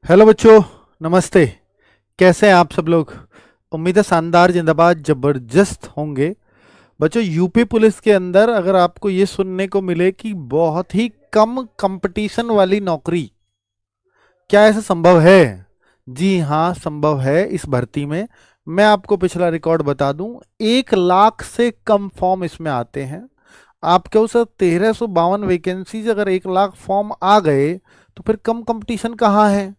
Hello बच्चों, नमस्ते। कैसे हैं आप सब लोग? उम्मीद है शानदार, जिंदाबाद, जबरदस्त होंगे। बच्चों, यूपी पुलिस के अंदर अगर आपको ये सुनने को मिले कि बहुत ही कम कंपटीशन वाली नौकरी, क्या ऐसा संभव है? जी हाँ, संभव है। इस भर्ती में मैं आपको पिछला रिकॉर्ड बता दूं, 1 लाख से कम फॉर्म इसमें आते हैं। आपके उस 1352 वैकेंसीज, अगर 1 लाख फॉर्म आ गए तो फिर कम कंपटीशन कहाँ है?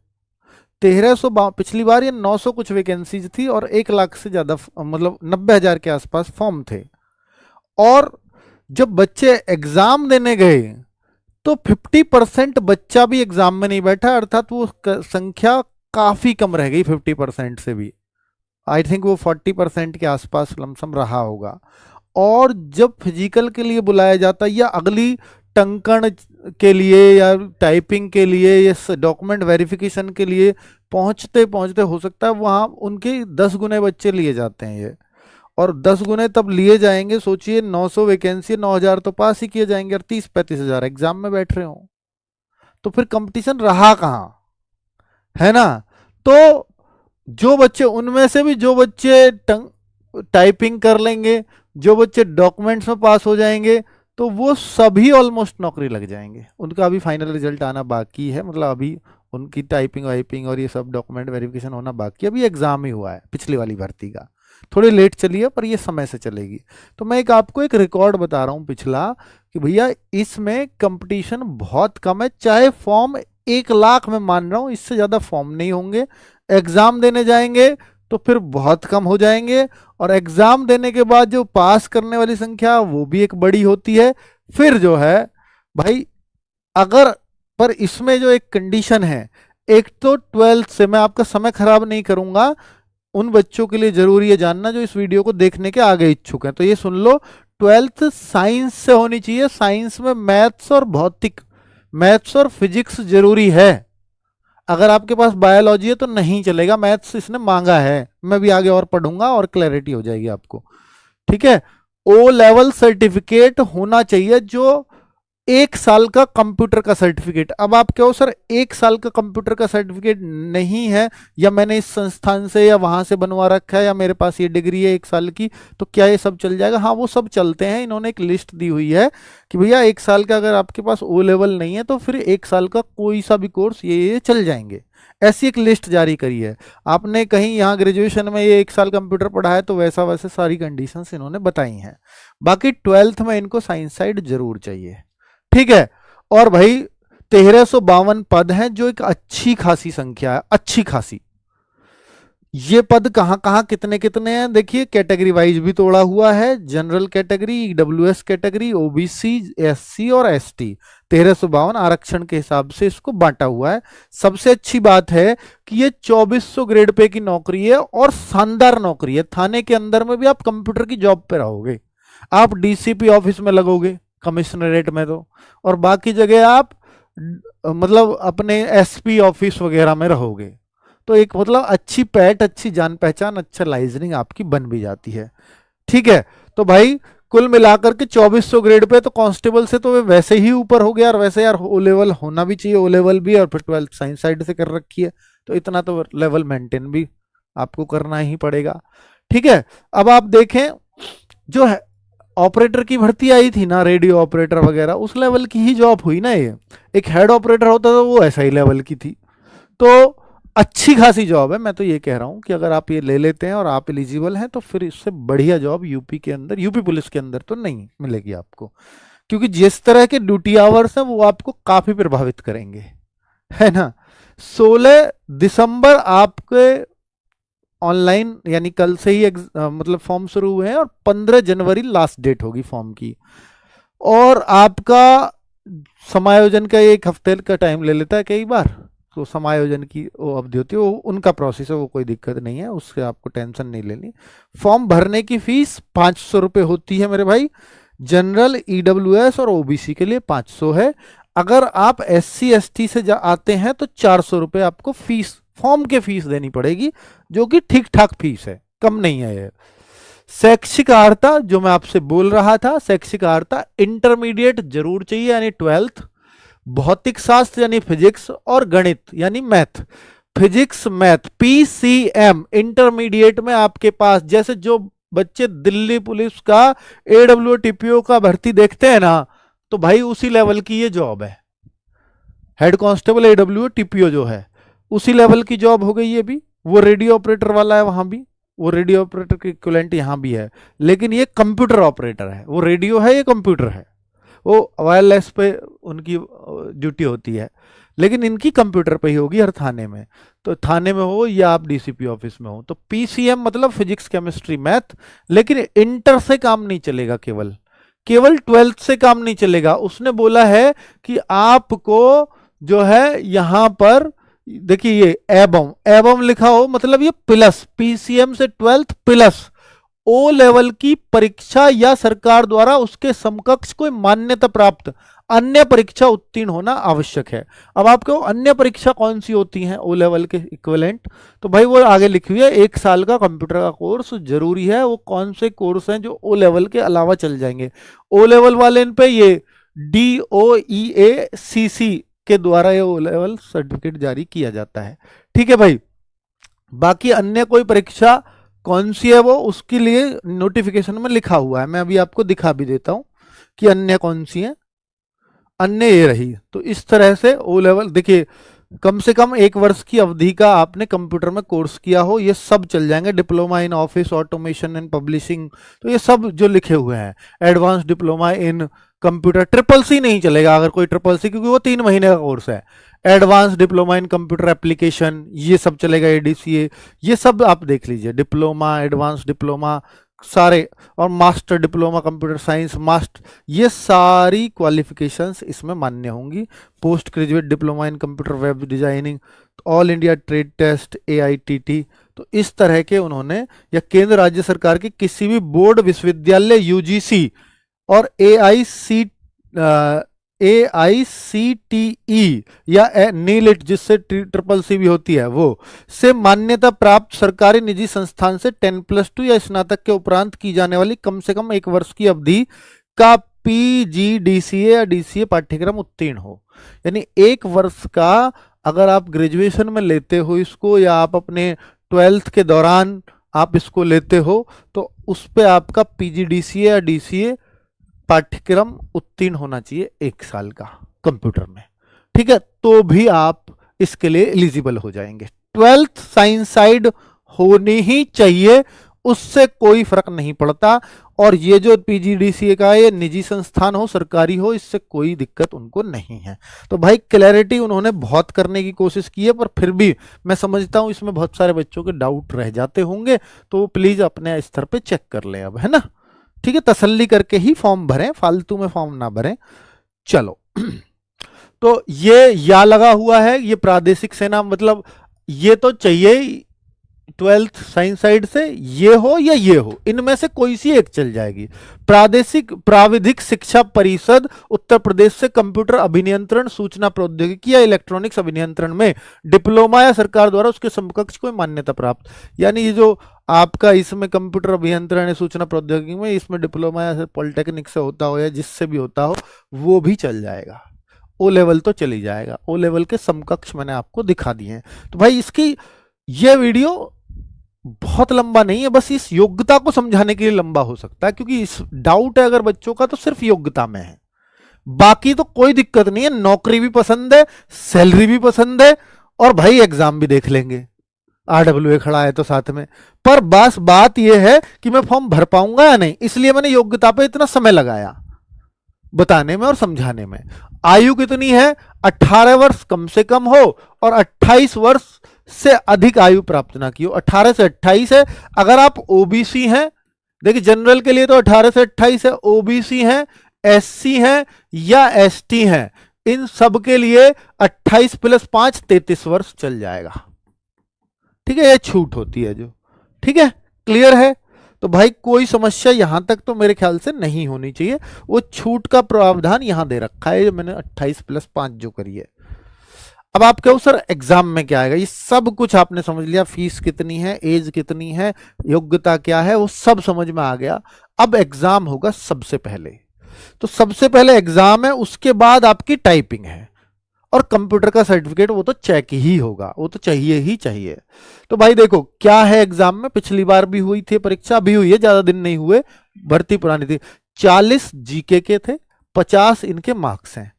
1300, पिछली बार ये 900 कुछ वैकेंसीज थी और 1 लाख से ज्यादा, मतलब 90,000 के आसपास फॉर्म थे। और जब बच्चे एग्जाम देने गए तो 50% बच्चा भी एग्जाम में नहीं बैठा, अर्थात वो संख्या काफी कम रह गई। 50% से भी आई थिंक वो 40% के आसपास लमसम रहा होगा। और जब फिजिकल के लिए बुलाया जाता या अगली टंकण के लिए या टाइपिंग के लिए या डॉक्यूमेंट वेरिफिकेशन के लिए पहुंचते पहुंचते हो सकता है वहां उनके 10 गुने बच्चे लिए जाते हैं ये। और 10 गुने तब लिए जाएंगे, सोचिए 900 वैकेंसी, 9,000 तो पास ही किए जाएंगे और 30-35 हजार एग्जाम में बैठ रहे हो, तो फिर कंपटीशन रहा कहाँ? है ना? तो जो बच्चे, उनमें से भी जो बच्चे टाइपिंग कर लेंगे, जो बच्चे डॉक्यूमेंट्स में पास हो जाएंगे, तो वो सभी ऑलमोस्ट नौकरी लग जाएंगे। उनका अभी फाइनल रिजल्ट आना बाकी है, मतलब अभी उनकी टाइपिंग वाइपिंग और ये सब डॉक्यूमेंट वेरिफिकेशन होना बाकी है। अभी एग्जाम ही हुआ है पिछली वाली भर्ती का, थोड़ी लेट चली है पर ये समय से चलेगी। तो मैं आपको एक रिकॉर्ड बता रहा हूँ पिछला, कि भैया इसमें कंपटीशन बहुत कम है। चाहे फॉर्म 1 लाख में मान रहा हूँ, इससे ज्यादा फॉर्म नहीं होंगे। एग्जाम देने जाएंगे तो फिर बहुत कम हो जाएंगे, और एग्जाम देने के बाद जो पास करने वाली संख्या वो भी एक बड़ी होती है। फिर जो है भाई, अगर, पर इसमें जो एक कंडीशन है, एक तो 12th से, मैं आपका समय खराब नहीं करूंगा, उन बच्चों के लिए जरूरी है जानना जो इस वीडियो को देखने के आगे इच्छुक हैं, तो ये सुन लो। 12th साइंस से होनी चाहिए। साइंस में मैथ्स और भौतिक, मैथ्स और फिजिक्स जरूरी है। अगर आपके पास बायोलॉजी है तो नहीं चलेगा, मैथ्स इसने मांगा है। मैं भी आगे और पढ़ूंगा और क्लैरिटी हो जाएगी आपको। ठीक है। ओ लेवल सर्टिफिकेट होना चाहिए, जो 1 साल का कंप्यूटर का सर्टिफिकेट। अब आप कहो सर 1 साल का कंप्यूटर का सर्टिफिकेट नहीं है, या मैंने इस संस्थान से या वहां से बनवा रखा है, या मेरे पास ये डिग्री है 1 साल की, तो क्या ये सब चल जाएगा? हाँ, वो सब चलते हैं। इन्होंने एक लिस्ट दी हुई है कि भैया 1 साल का अगर आपके पास ओ लेवल नहीं है तो फिर 1 साल का कोई सा भी कोर्स ये चल जाएंगे। ऐसी एक लिस्ट जारी करी है। आपने कहीं यहाँ ग्रेजुएशन में ये 1 साल कंप्यूटर पढ़ा है तो वैसा वैसे सारी कंडीशंस इन्होंने बताई हैं। बाकी 12th में इनको साइंस साइड जरूर चाहिए। ठीक है। और भाई 1352 पद हैं, जो एक अच्छी खासी संख्या है, अच्छी खासी। ये पद कहां कहां कितने कितने हैं देखिए, कैटेगरी वाइज भी तोड़ा हुआ है। General category, EWS category, OBC, SC और एसटी, 1352 आरक्षण के हिसाब से इसको बांटा हुआ है। सबसे अच्छी बात है कि ये 2400 ग्रेड पे की नौकरी है और शानदार नौकरी है। थाने के अंदर में भी आप कंप्यूटर की जॉब पे रहोगे, आप डीसीपी ऑफिस में लगोगे कमिश्नरेट में तो, और बाकी जगह आप मतलब अपने एसपी ऑफिस वगैरह में रहोगे। तो एक मतलब अच्छी पैठ, अच्छी जान पहचान, अच्छा लाइजनिंग आपकी बन भी जाती है। ठीक है। तो भाई कुल मिलाकर के 2400 ग्रेड पे, तो कांस्टेबल से तो वे वैसे ही ऊपर हो गया, और वैसे यार ओ लेवल होना भी चाहिए, ओ लेवल भी, और फिर 12th साइंस साइड से कर रखी है, तो इतना तो लेवल मेंटेन भी आपको करना ही पड़ेगा। ठीक है। अब आप देखें, जो है ऑपरेटर की भर्ती आई थी ना, रेडियो ऑपरेटर वगैरह, उस लेवल की ही जॉब हुई ना ये। एक हेड ऑपरेटर होता था, वो ऐसा ही लेवल की थी। तो अच्छी खासी जॉब है। मैं तो ये कह रहा हूं कि अगर आप ये ले लेते हैं और आप एलिजिबल हैं तो फिर इससे बढ़िया जॉब यूपी के अंदर, यूपी पुलिस के अंदर तो नहीं मिलेगी आपको, क्योंकि जिस तरह के ड्यूटी आवर्स हैं वो आपको काफी प्रभावित करेंगे, है ना। 16 दिसंबर आपके ऑनलाइन, यानी कल से ही मतलब फॉर्म शुरू हुए हैं, और 15 जनवरी लास्ट डेट होगी फॉर्म की। और आपका समायोजन का 1 हफ्ते का टाइम ले लेता है कई बार, तो समायोजन की वो अवधि होती है, वो उनका प्रोसेस है, वो कोई दिक्कत नहीं है, उससे आपको टेंशन नहीं लेनी। फॉर्म भरने की फीस 500 रुपये होती है मेरे भाई। जनरल, ईडब्ल्यूएस और ओबीसी के लिए 500 है। अगर आप एससी एसटी से आते हैं तो 400 रुपये आपको फीस, फॉर्म के फीस देनी पड़ेगी, जो कि ठीक ठाक फीस है, कम नहीं है ये। शैक्षिक अर्हता जो मैं आपसे बोल रहा था, शैक्षिक अर्हता इंटरमीडिएट जरूर चाहिए, यानी 12th। भौतिक शास्त्र यानी फिजिक्स, और गणित यानी math. Physics math PCM intermediate में आपके पास, जैसे जो बच्चे दिल्ली पुलिस का एडब्ल्यू टीपीओ का भर्ती देखते हैं ना, तो भाई उसी लेवल की ये जॉब है। हेड कांस्टेबल एडब्ल्यू टीपीओ जो है उसी लेवल की जॉब हो गई ये भी। वो रेडियो ऑपरेटर वाला है वहां भी, वो रेडियो ऑपरेटर की इक्विवेलेंट यहां भी है, लेकिन ये कंप्यूटर ऑपरेटर है। वो रेडियो है, ये कंप्यूटर है, वो वायरलेस पे उनकी ड्यूटी होती है, लेकिन इनकी कंप्यूटर पे ही होगी हर थाने में। तो थाने में हो या आप डीसीपी ऑफिस में हो, तो पीसीएम मतलब फिजिक्स केमिस्ट्री मैथ। लेकिन इंटर से काम नहीं चलेगा, केवल केवल 12th से काम नहीं चलेगा। उसने बोला है कि आपको जो है यहां पर देखिए ये एबम एबम लिखा हो, मतलब ये प्लस, पीसीएम से 12th प्लस ओ लेवल की परीक्षा या सरकार द्वारा उसके समकक्ष कोई मान्यता प्राप्त अन्य परीक्षा उत्तीर्ण होना आवश्यक है। अब आपको अन्य परीक्षा कौन सी होती हैं ओ लेवल के इक्विवेलेंट, तो भाई वो आगे लिखी हुई है, 1 साल का कंप्यूटर का कोर्स जरूरी है। वो कौन से कोर्स हैं जो ओ लेवल के अलावा चल जाएंगे? ओ लेवल वाले इन पे ये DOEACC के द्वारा ये ओ लेवल सर्टिफिकेट जारी किया जाता है। ठीक है भाई, बाकी अन्य कोई परीक्षा कौन सी है वो उसके लिए नोटिफिकेशन में लिखा हुआ है, मैं अभी आपको दिखा भी देता हूं कि अन्य कौन सी है। अन्य ये रही। तो इस तरह से ओ लेवल देखिए, कम से कम 1 वर्ष की अवधि का आपने कंप्यूटर में कोर्स किया हो, ये सब चल जाएंगे। Diploma in office automation and publishing, तो ये सब जो लिखे हुए हैं। Advance diploma in computer, triple C नहीं चलेगा अगर कोई ट्रिपल सी, क्योंकि वो 3 महीने का कोर्स है। Advance diploma in computer application ये सब चलेगा, एडीसीए ये सब आप देख लीजिए। डिप्लोमा, एडवांस डिप्लोमा सारे, और master diploma computer science master, ये सारी क्वालिफिकेशंस इसमें मान्य होंगी। Post graduate diploma in computer web designing, all India trade test, AITT, तो इस तरह के उन्होंने, या केंद्र राज्य सरकार के किसी भी बोर्ड विश्वविद्यालय UGC और AICTE या नीलिट जिससे ट्रिपल सी भी होती है वो से मान्यता प्राप्त सरकारी निजी संस्थान से 10+2 या स्नातक के उपरांत की जाने वाली कम से कम 1 वर्ष की अवधि का PGDCA या DCA पाठ्यक्रम उत्तीर्ण हो। यानी 1 वर्ष का अगर आप ग्रेजुएशन में लेते हो इसको, या आप अपने 12th के दौरान आप इसको लेते हो, तो उस पर आपका PGDCA या DCA पाठ्यक्रम उत्तीर्ण होना चाहिए 1 साल का कंप्यूटर में। ठीक है, तो भी आप इसके लिए एलिजिबल हो जाएंगे। 12th साइंस साइड होनी ही चाहिए, उससे कोई फर्क नहीं पड़ता। और ये जो PGDCA का ये निजी संस्थान हो सरकारी हो, इससे कोई दिक्कत उनको नहीं है। तो भाई क्लैरिटी उन्होंने बहुत करने की कोशिश की है, पर फिर भी मैं समझता हूं इसमें बहुत सारे बच्चों के डाउट रह जाते होंगे, तो प्लीज अपने स्तर पे चेक कर लें अब, है ना। ठीक है, तसल्ली करके ही फॉर्म भरें, फालतू में फॉर्म ना भरें। चलो तो ये या लगा हुआ है, ये प्रादेशिक सेना, मतलब ये तो चाहिए 12th साइंस साइड से, ये हो या ये हो, इनमें से कोई सी एक चल जाएगी। प्रादेशिक प्राविधिक शिक्षा परिषद उत्तर प्रदेश से कंप्यूटर अभिनियंत्रण, सूचना प्रौद्योगिकी या इलेक्ट्रॉनिक्स अभिनियंत्रण में डिप्लोमा या सरकार द्वारा उसके समकक्ष कोई मान्यता प्राप्त, यानी ये जो आपका इसमें कंप्यूटर अभियंत्रण सूचना प्रौद्योगिकी में, इसमें डिप्लोमा या पॉलिटेक्निक से होता हो या जिससे भी होता हो, वो भी चल जाएगा। ओ लेवल तो चली जाएगा, ओ लेवल के समकक्ष मैंने आपको दिखा दिए हैं। तो भाई इसकी ये वीडियो बहुत लंबा नहीं है, बस इस योग्यता को समझाने के लिए लंबा हो सकता है, क्योंकि इस डाउट है अगर बच्चों का तो सिर्फ योग्यता में है, बाकी तो कोई दिक्कत नहीं है। नौकरी भी पसंद है, सैलरी भी पसंद है, और भाई एग्जाम भी देख लेंगे, RWA खड़ा है तो साथ में। पर बस बात यह है कि मैं फॉर्म भर पाऊंगा या नहीं, इसलिए मैंने योग्यता पे इतना समय लगाया बताने में और समझाने में। आयु कितनी है? 18 वर्ष कम से कम हो और 28 वर्ष से अधिक आयु प्राप्त ना की हो। 18 से 28 है। अगर आप ओबीसी हैं, देखिए जनरल के लिए तो 18 से 28 है, ओबीसी हैं, SC हैं या ST हैं, इन सब के लिए 28 + 5 33 वर्ष चल जाएगा। ठीक है, ये छूट होती है जो। ठीक है, क्लियर है? तो भाई कोई समस्या यहां तक तो मेरे ख्याल से नहीं होनी चाहिए। वो छूट का प्रावधान यहां दे रखा है, मैंने 28 + 5 जो करी है। अब आप कहो सर एग्जाम में क्या आएगा? ये सब कुछ आपने समझ लिया, फीस कितनी है, एज कितनी है, योग्यता क्या है, वो सब समझ में आ गया। अब एग्जाम होगा सबसे पहले, तो सबसे पहले एग्जाम है, उसके बाद आपकी टाइपिंग है, और कंप्यूटर का सर्टिफिकेट वो तो चेक ही होगा, वो तो चाहिए ही चाहिए। तो भाई देखो क्या है एग्जाम में, पिछली बार भी हुई थी परीक्षा, अभी हुई है, ज्यादा दिन नहीं हुए, भर्ती पुरानी थी। 40 जीके के थे, 50 इनके मार्क्स हैं।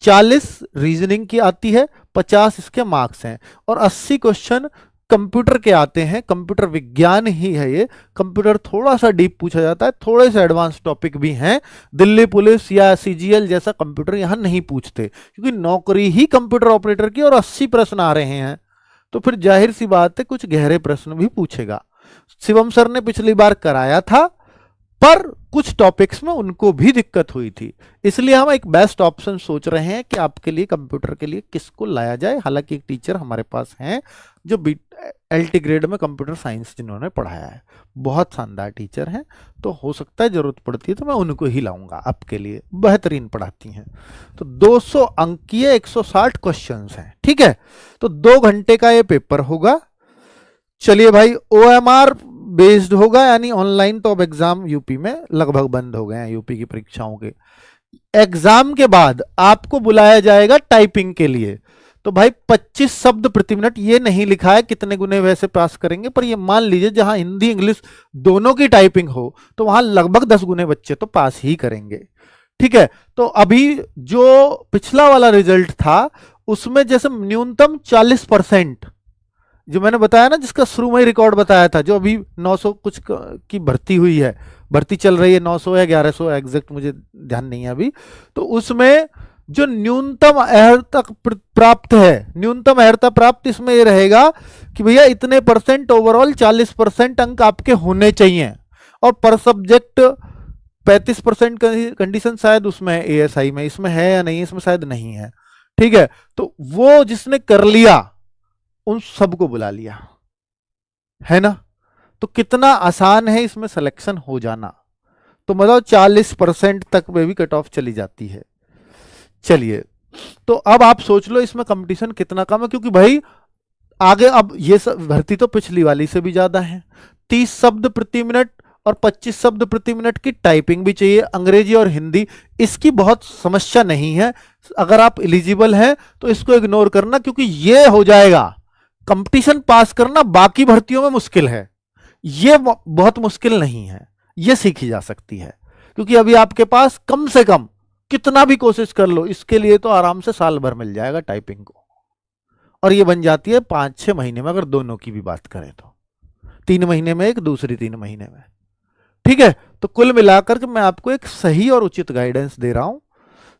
40 रीजनिंग की आती है, 50 इसके मार्क्स हैं, और 80 क्वेश्चन कंप्यूटर के आते हैं। कंप्यूटर विज्ञान ही है ये, कंप्यूटर थोड़ा सा डीप पूछा जाता है, थोड़े से एडवांस टॉपिक भी हैं। दिल्ली पुलिस या सीजीएल जैसा कंप्यूटर यहां नहीं पूछते, क्योंकि नौकरी ही कंप्यूटर ऑपरेटर की, और 80 प्रश्न आ रहे हैं, तो फिर जाहिर सी बात है कुछ गहरे प्रश्न भी पूछेगा। शिवम सर ने पिछली बार कराया था, पर कुछ टॉपिक्स में उनको भी दिक्कत हुई थी, इसलिए हम एक बेस्ट ऑप्शन सोच रहे हैं कि आपके लिए कंप्यूटर के लिए किसको लाया जाए। हालांकि एक टीचर हमारे पास हैं जो एलटी ग्रेड में कंप्यूटर साइंस जिन्होंने पढ़ाया है, बहुत शानदार टीचर हैं, तो हो सकता है जरूरत पड़ती है तो मैं उनको ही लाऊंगा आपके लिए, बेहतरीन पढ़ाती हैं। तो 200 अंकीय 160 क्वेश्चंस हैं, ठीक है। तो 2 घंटे का ये पेपर होगा। चलिए भाई, ओएमआर बेस्ड होगा, यानी ऑनलाइन तो अब एग्जाम यूपी में लगभग बंद हो गए हैं, यूपी की परीक्षाओं के। एग्जाम के बाद आपको बुलाया जाएगा टाइपिंग के लिए। तो भाई 25 शब्द प्रति मिनट, ये नहीं लिखा है कितने गुने वैसे पास करेंगे, पर ये मान लीजिए जहां हिंदी इंग्लिश दोनों की टाइपिंग हो तो वहां लगभग 10 गुने बच्चे तो पास ही करेंगे, ठीक है। तो अभी जो पिछला वाला रिजल्ट था उसमें जैसे न्यूनतम 40%, जो मैंने बताया ना, जिसका शुरू में ही रिकॉर्ड बताया था, जो अभी 900 कुछ की भर्ती हुई है, भर्ती चल रही है, 900 या 1100 एग्जैक्ट मुझे ध्यान नहीं है अभी, तो उसमें जो न्यूनतम अर्हता प्राप्त है, न्यूनतम अर्हता प्राप्त इसमें ये रहेगा कि भैया इतने परसेंट ओवरऑल 40% अंक आपके होने चाहिए, और पर सब्जेक्ट 35% कंडीशन शायद उसमें है एएसआई में, इसमें है या नहीं, इसमें शायद नहीं है, ठीक है। तो वो जिसने कर लिया उन सबको बुला लिया, है ना। तो कितना आसान है इसमें सिलेक्शन हो जाना, तो मतलब 40% तक में भी कट ऑफ चली जाती है। चलिए, तो अब आप सोच लो इसमें कंपटीशन कितना कम है, क्योंकि भाई आगे अब ये सब भर्ती तो पिछली वाली से भी ज्यादा है। 30 शब्द प्रति मिनट और 25 शब्द प्रति मिनट की टाइपिंग भी चाहिए, अंग्रेजी और हिंदी, इसकी बहुत समस्या नहीं है। अगर आप एलिजिबल हैं तो इसको इग्नोर करना, क्योंकि ये हो जाएगा। कंपटीशन पास करना बाकी भर्तियों में मुश्किल है, ये बहुत मुश्किल नहीं है, ये सीखी जा सकती है, क्योंकि अभी आपके पास कम से कम कितना भी कोशिश कर लो, इसके लिए तो आराम से साल भर मिल जाएगा टाइपिंग को, और ये बन जाती है 5-6 महीने में, अगर दोनों की भी बात करें तो 3 महीने में एक, दूसरी 3 महीने में, ठीक है। तो कुल मिलाकर के मैं आपको एक सही और उचित गाइडेंस दे रहा हूं।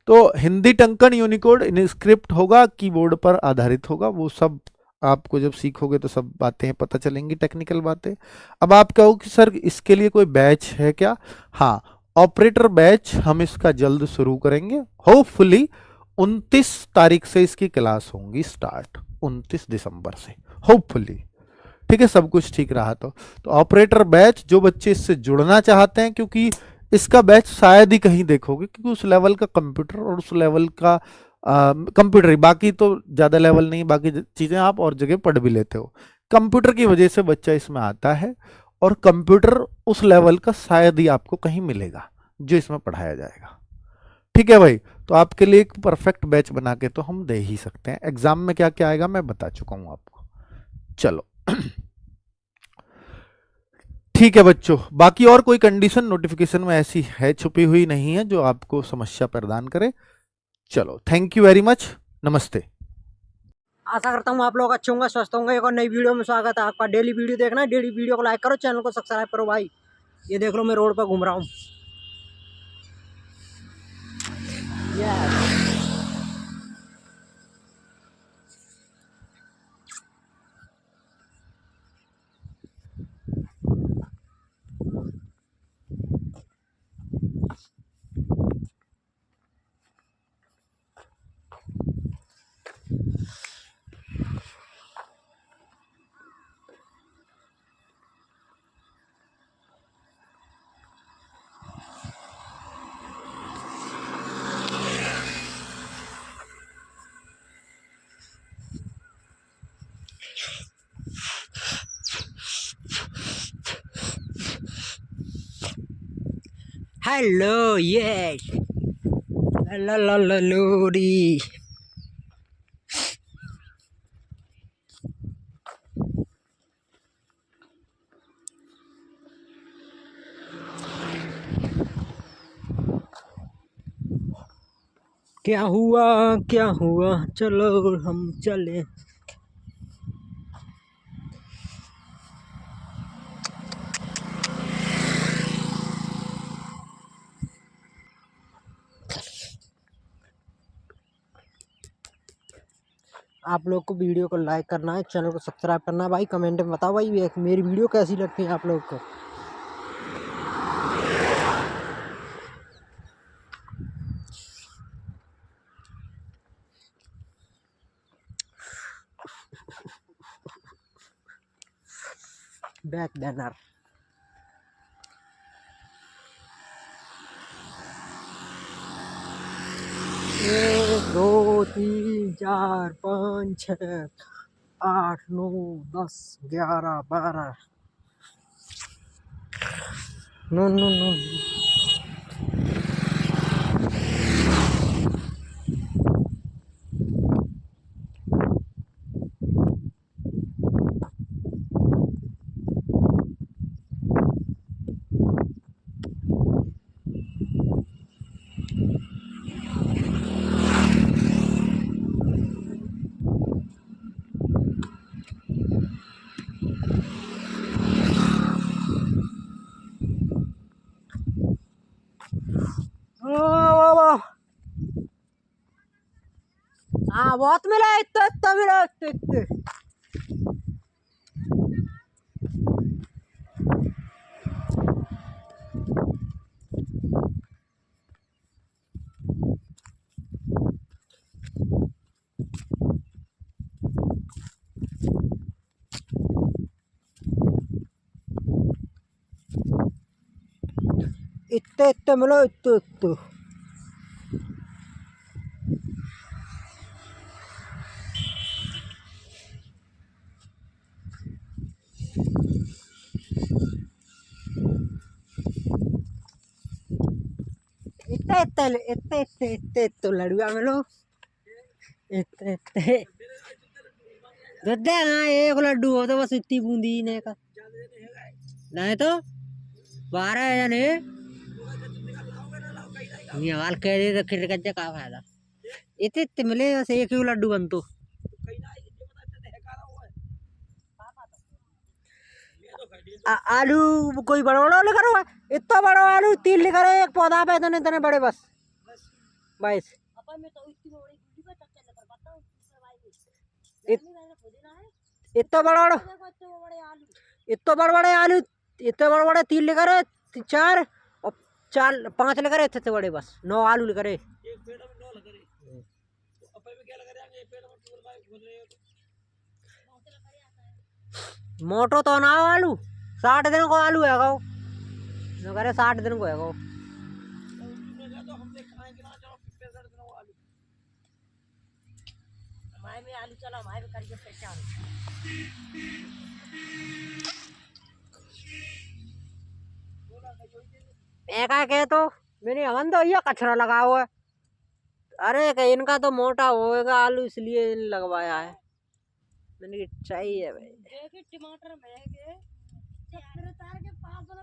तो हिंदी टंकन यूनिकोड स्क्रिप्ट होगा, कीबोर्ड पर आधारित होगा, वो सब आपको जब सीखोगे तो सब बातें पता चलेंगी, टेक्निकल बातें। अब आप कहो कि सर इसके लिए कोई बैच है क्या? हाँ, ऑपरेटर बैच हम इसका जल्द शुरू करेंगे, होपफुली 29 तारीख से इसकी क्लास होंगी स्टार्ट, 29 दिसंबर से होपफुली, ठीक है, सब कुछ ठीक रहा तो ऑपरेटर बैच जो बच्चे इससे जुड़ना चाहते हैं, क्योंकि इसका बैच शायद ही कहीं देखोगे, क्योंकि उस लेवल का कंप्यूटर और उस लेवल का कंप्यूटर ही, बाकी तो ज़्यादा लेवल नहीं, बाकी चीज़ें आप और जगह पढ़ भी लेते हो, कंप्यूटर की वजह से बच्चा इसमें आता है, और कंप्यूटर उस लेवल का शायद ही आपको कहीं मिलेगा जो इसमें पढ़ाया जाएगा, ठीक है भाई। तो आपके लिए एक परफेक्ट बैच बना के तो हम दे ही सकते हैं। एग्जाम में क्या क्या आएगा मैं बता चुका हूं आपको। चलो ठीक है बच्चों, बाकी और कोई कंडीशन नोटिफिकेशन में ऐसी है छुपी हुई नहीं है जो आपको समस्या प्रदान करे। चलो, थैंक यू वेरी मच, नमस्ते। आशा करता हूँ आप लोग अच्छे होंगे, स्वस्थ होंगे। एक और नई वीडियो में स्वागत है आपका। डेली वीडियो देखना है, डेली वीडियो को लाइक करो, चैनल को सब्सक्राइब करो भाई। ये देख लो मैं रोड पर घूम रहा हूँ। हेलो, ये लोरी क्या हुआ चलो हम चले। आप लोग को वीडियो को लाइक करना है, चैनल को सब्सक्राइब करना है भाई। कमेंट में बताओ भाई मेरी वीडियो कैसी लगती है आप लोग को। Back banner 1 2 3 4 5 6 8 9 10 11 12 no no no. हाँ बहुत मिला, इतना इतना मिला, इतने इतने इतने इतने मिला, इतने इतने। इतने इतने इतने इतने इतने इतने लड़ुआ मिलो, इतने इतने गद्दे। हाँ एक लड्डू हो तो बस इतनी बूंदी ने का नहीं तो 12 जने ये हाल कह दे तो खिल गज्जे का फायदा। इतने इतने मिले बस एक ही लड्डू बन तो। आलू कोई बड़ा बड़ा लेकर हुआ, इतना बड़ा आलू 3 लेकर एक पौधा पे इतने इतने बड़े बस 22। इतना बड़ा बड़ा इतना बड़े बड़े आलू, इतने बड़े बड़े 3 लेकर 4 और 4 5 लेकर इतने बड़े बस 9 आलू लेकर। मोटो तो ना आलू 60 दिन को आलू है गो, 60 दिन को है गो। आलू चला करके पहचान के तो मैंने हमन तो ये कचरा लगा हुआ है। अरे इनका तो मोटा होएगा आलू इसलिए लगवाया है मैंने, चाहिए भाई। देखिए टमाटर महंगे तार के पापर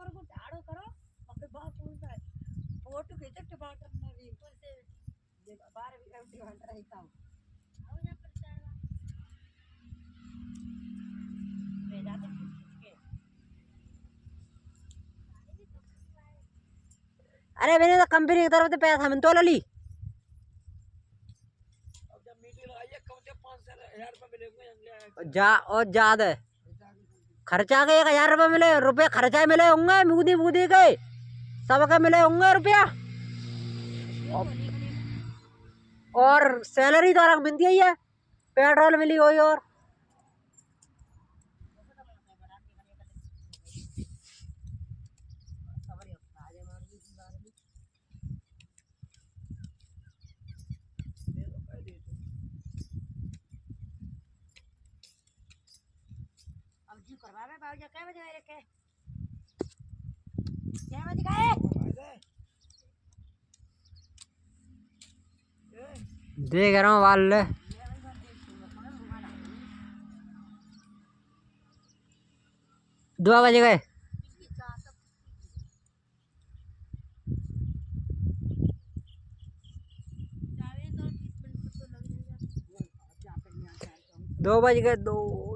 को झाड़ो करो अपने बाप बोलता है फोटो खींचो टमाटर में भी से 12 टमाटर रहता हूं अरे मैंने तो कंपनी की तरफ से पैसा मैंने तो ले ली। और ज्यादा खर्चा के 1000 रुपये खर्चा मिले होंगे, मुदी मुदी के सबके मिले होंगे रुपया, और सैलरी तो अलग मिलती है, पेट्रोल मिली हुई और देख रहा हूँ वाल 2 बजे गए। 2 बज गए 2।